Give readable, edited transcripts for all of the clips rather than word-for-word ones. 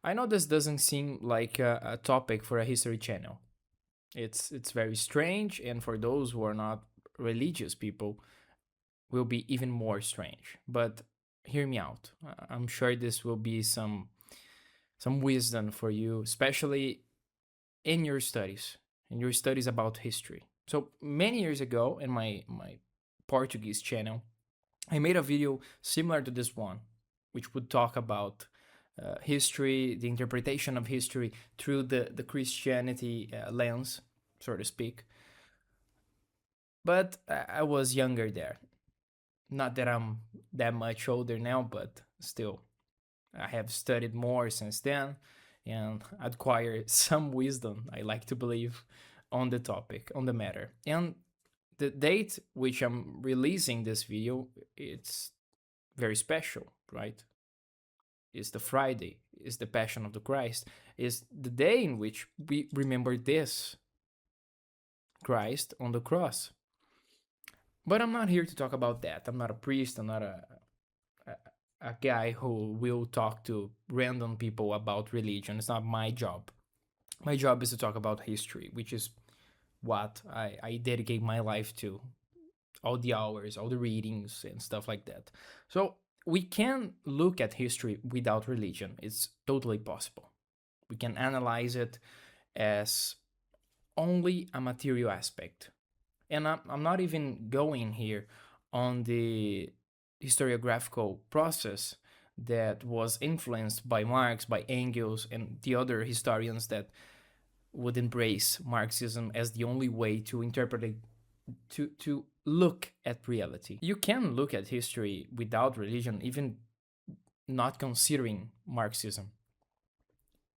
I know this doesn't seem like a topic for a history channel. It's very strange, and for those who are not religious people, will be even more strange. But hear me out. I'm sure this will be some wisdom for you, especially in your studies about history. So many years ago, in my Portuguese channel, I made a video similar to this one, which would talk about history, the interpretation of history through the Christianity lens, so to speak. But I was younger there. Not that I'm that much older now, but still, I have studied more since then and acquired some wisdom, I like to believe, on the topic, on the matter. And the date which I'm releasing this video, it's very special, right? Is the Friday, is the Passion of the Christ, is the day in which we remember this Christ on the cross. But I'm not here to talk about that. I'm not a priest. I'm not a, a guy who will talk to random people about religion. It's not my job. My job is to talk about history, which is what I dedicate my life to. All the hours, all the readings, and stuff like that. So we can look at history without religion. It's totally possible. We can analyze it as only a material aspect. And I'm not even going here on the historiographical process that was influenced by Marx, by Engels, and the other historians that would embrace Marxism as the only way to interpret it, to look at reality. You can look at history without religion, even not considering Marxism.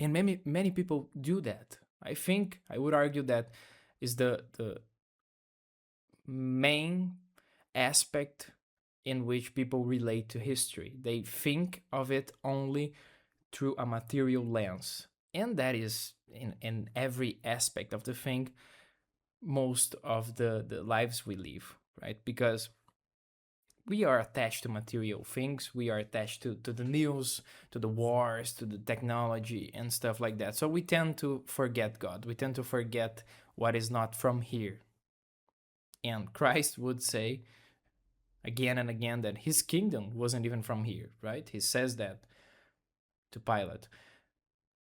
And many people do that. I think I would argue that is the main aspect in which people relate to history. They think of it only through a material lens. And that is in every aspect of the thing, most of the lives we live, right? Because we are attached to material things, we are attached to the news, to the wars, to the technology, and stuff like that. So we tend to forget God, we tend to forget what is not from here. And Christ would say again and again that his kingdom wasn't even from here, right? He says that to Pilate.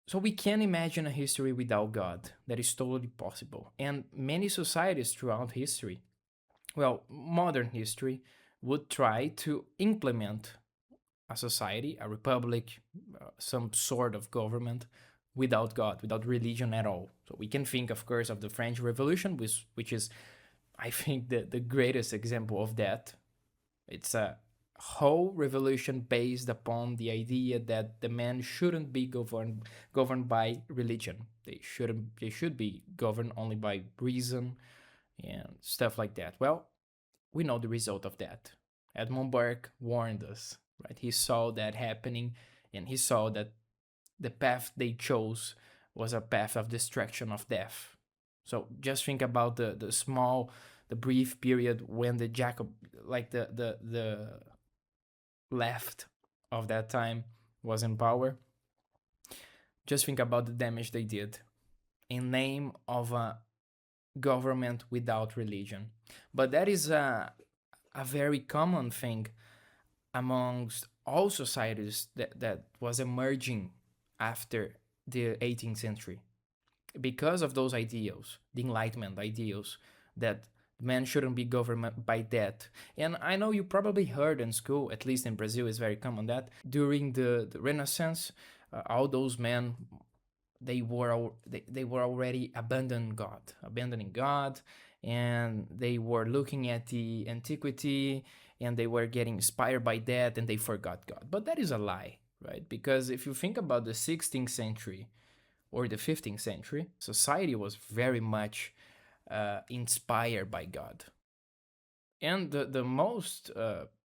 So we can imagine a history without God. That is totally possible. And many societies throughout history, well, modern history, would try to implement a society, a republic, some sort of government without God, without religion at all. So we can think, of course, of the French Revolution, which is, I think, the greatest example of that. It's a whole revolution based upon the idea that the men shouldn't be governed by religion. They should be governed only by reason and stuff like that. Well, we know the result of that. Edmund Burke warned us, right? He saw that happening, and he saw that the path they chose was a path of destruction, of death. So just think about the brief period when the Jacob, like the left of that time was in power. Just think about the damage they did in name of a government without religion. But that is a very common thing amongst all societies that was emerging after the 18th century. Because of those ideals, the Enlightenment ideals, that men shouldn't be governed by that. And I know you probably heard in school, at least in Brazil, is very common that during the Renaissance, all those men they were already abandoning God, and they were looking at the antiquity, and they were getting inspired by that, and they forgot God. But that is a lie, right? Because if you think about the 16th century or the 15th century, society was very much inspired by God. And the most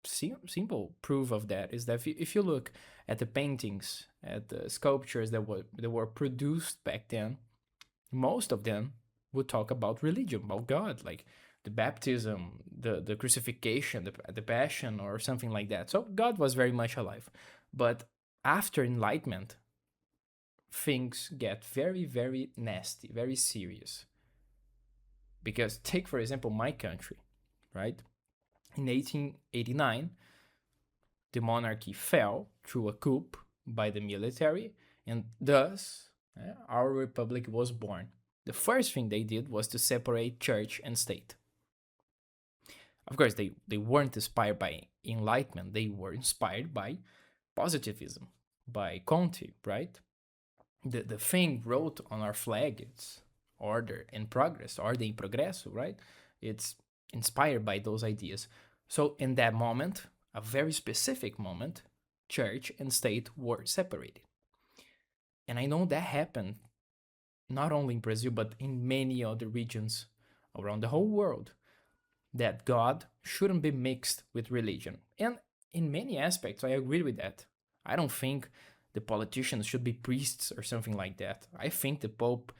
simple proof of that is that if you look at the paintings, at the sculptures that were produced back then, most of them would talk about religion, about God, like the baptism, the crucifixion, the passion, or something like that. So God was very much alive. But after Enlightenment, things get very, very nasty, very serious. Because take, for example, my country, right? In 1889, the monarchy fell through a coup by the military, and thus our republic was born. The first thing they did was to separate church and state. Of course, they weren't inspired by enlightenment, they were inspired by positivism, by Conte, right? The thing wrote on our flag, it's order and progress, order and progresso, right? It's inspired by those ideas. So in that moment, a very specific moment, church and state were separated. And I know that happened not only in Brazil, but in many other regions around the whole world, that God shouldn't be mixed with religion. And in many aspects, I agree with that. I don't think the politicians should be priests or something like that. I think the Pope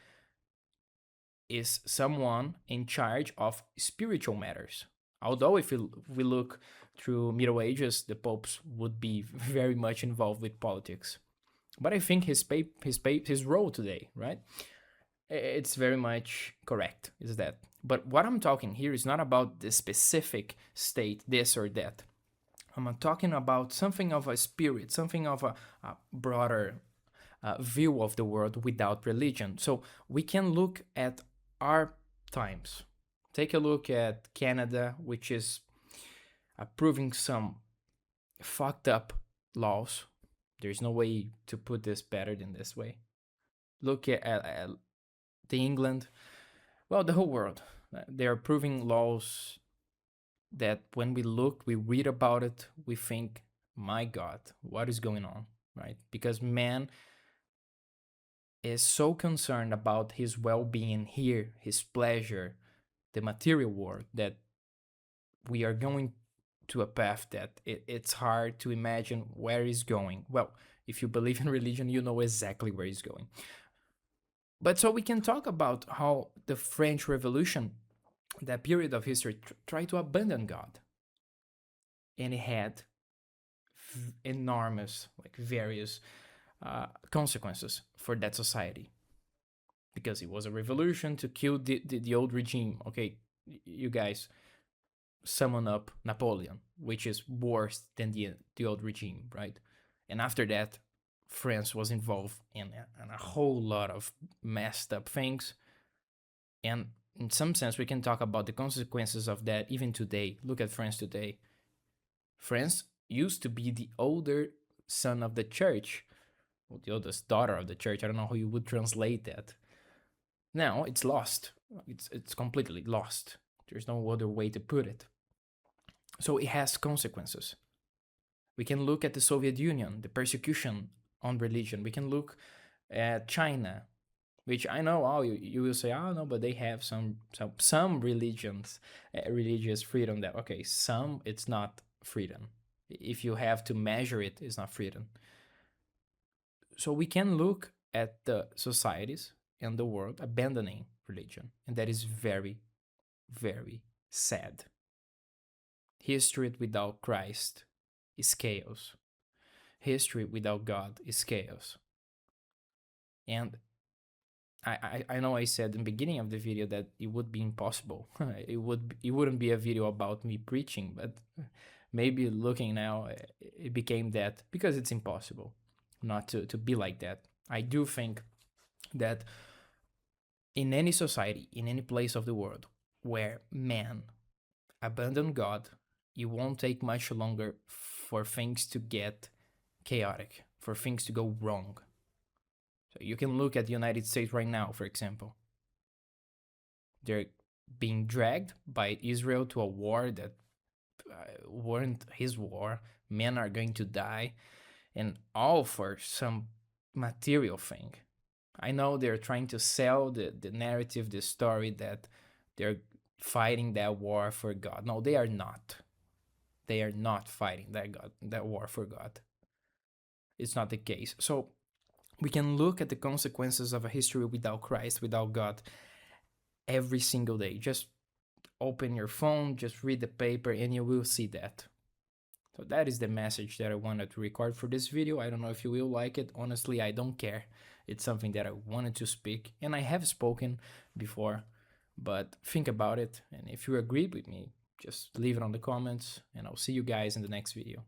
is someone in charge of spiritual matters. Although if we look through Middle Ages, the popes would be very much involved with politics. But I think his role today, right? It's very much correct, is that. But what I'm talking here is not about the specific state, this or that. I'm talking about something of a spirit, something of a broader view of the world without religion. So we can look at our times. Take a look at Canada, which is approving some fucked up laws. There's no way to put this better than this way. Look at the England, well, the whole world. They're approving laws that when we look, we read about it, we think, my God, what is going on, right? Because man is so concerned about his well-being here, his pleasure, the material world, that we are going to a path that it's hard to imagine where he's going. Well, if you believe in religion, you know exactly where he's going. But so we can talk about how the French Revolution, that period of history, tried to abandon God. And it had enormous, like various consequences for that society. Because it was a revolution to kill the old regime. Okay, you guys, summon up Napoleon, which is worse than the old regime, right? And after that, France was involved in a whole lot of messed up things. And in some sense, we can talk about the consequences of that even today. Look at France today. France used to be the older son of the church, or the oldest daughter of the church. I don't know how you would translate that. Now it's lost. It's completely lost. There's no other way to put it. So it has consequences. We can look at the Soviet Union, the persecution on religion. We can look at China, which I know, oh, you will say, oh no, but they have some religions, religious freedom. That okay, some, it's not freedom. If you have to measure it, it's not freedom. So we can look at the societies and the world abandoning religion, and that is very, very sad. History without Christ is chaos. History without God is chaos. And I know I said in the beginning of the video that it would be impossible. It wouldn't be a video about me preaching, but maybe looking now, it became that because it's impossible not to be like that. I do think that in any society, in any place of the world where man abandon God, it won't take much longer for things to get chaotic, for things to go wrong. So you can look at the United States right now, for example. They're being dragged by Israel to a war that weren't his war. Men are going to die, and all for some material thing. I know they're trying to sell the narrative, the story that they're fighting that war for God. No, they are not. They are not fighting that war for God. It's not the case. So we can look at the consequences of a history without Christ, without God, every single day. Just open your phone, just read the paper, and you will see that. So that is the message that I wanted to record for this video. I don't know if you will like it. Honestly, I don't care. It's something that I wanted to speak, and I have spoken before, but think about it. And if you agree with me, just leave it on the comments, and I'll see you guys in the next video.